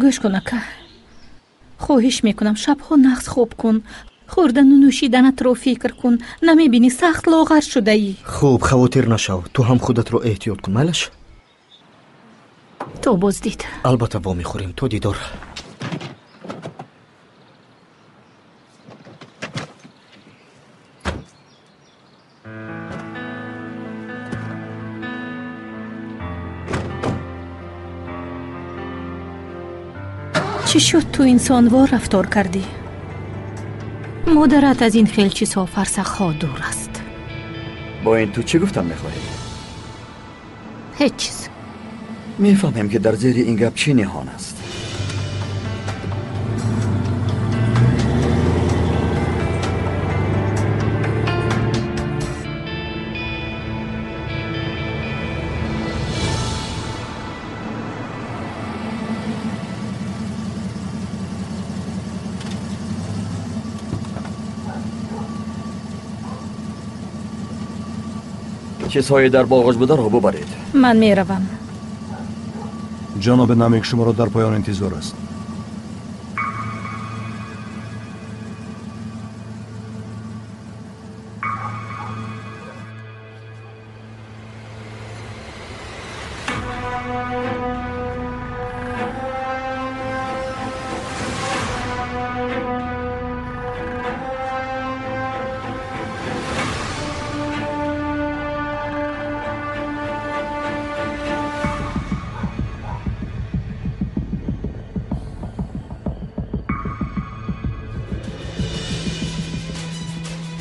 گوش کن اکا. خواهش میکنم شبها نقص خوب کن. خوردن و نوشیدنت رو فکر کن. نمیبینی سخت لاغر شده ای. خوب خواطر نشو. تو هم خودت رو احتیاط کن مالش. تو بازدید. البته با میخوریم. تو دیدار. چی شد تو انسانوار رفتار کردی؟ مادرت از این خیل چیزها فرسخ‌ها دور است. با این تو چی گفتم میخواهی؟ هیچ چیز. میفهمم که در زیر این گپ چی نهان است. چیزهایی در باغش بوده رو ببرید. من میروم. جناب نمک شما را در پایان انتظار است.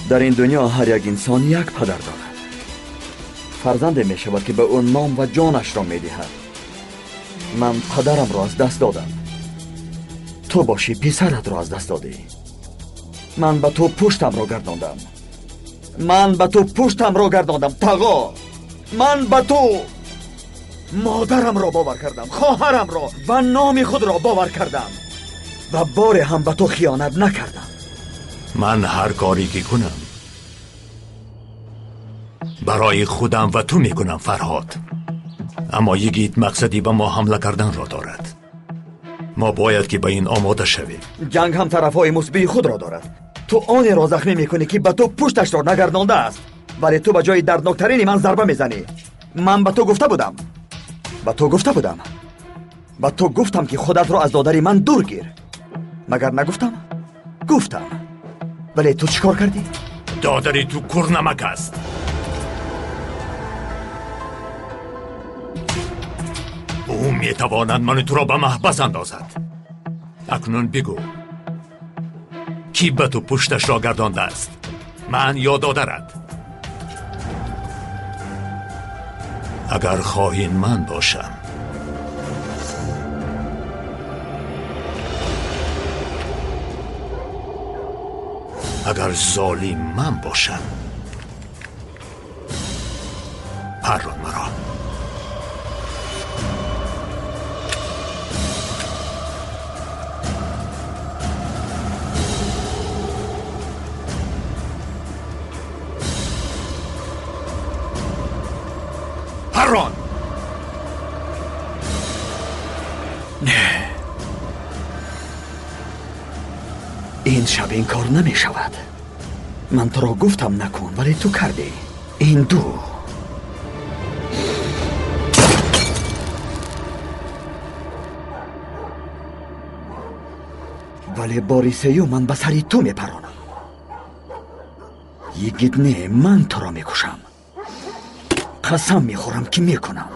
در این دنیا هر یک انسان یک پدر دارد. فرزند می شود که به اون نام و جانش را می دهد. من پدرم را از دست دادم. تو باشی پسرت را از دست دادی. من به تو پشتم را گرداندم. تقا من به تو مادرم را باور کردم، خواهرم را و نام خود را باور کردم و بار هم به تو خیانت نکردم. من هر کاری که کنم برای خودم و تو میکنم فرهاد، اما یگیت مقصدی به ما حمله کردن را دارد. ما باید که به این آماده شویم. جنگ هم طرفهای مثبت خود را دارد. تو آنی را زخمی میکنی که به تو پشتش را نگردانده است، ولی تو به جای دردناکترین من ضربه میزنی. من به تو گفته گفتم که خودت را از دادر من دور گیر. مگر نگفتم؟ گفتم. ولی تو چیکار کردی؟ دادری تو کرنمک است. او میتواند من تو را به محبس اندازد. اکنون بگو کی به تو پشتش را گردانده است؟ من یا دادرت؟ اگر خواهین من باشم اگر ظالم من باشم پران مرا. پران. نه، این شب این کار نمی شود. من تو را گفتم نکن ولی تو کردی. این دو ولی باری سیو من به سری تو می پرانم. یگید نه، من تو را می کشم. قسم می خورم که می کنم.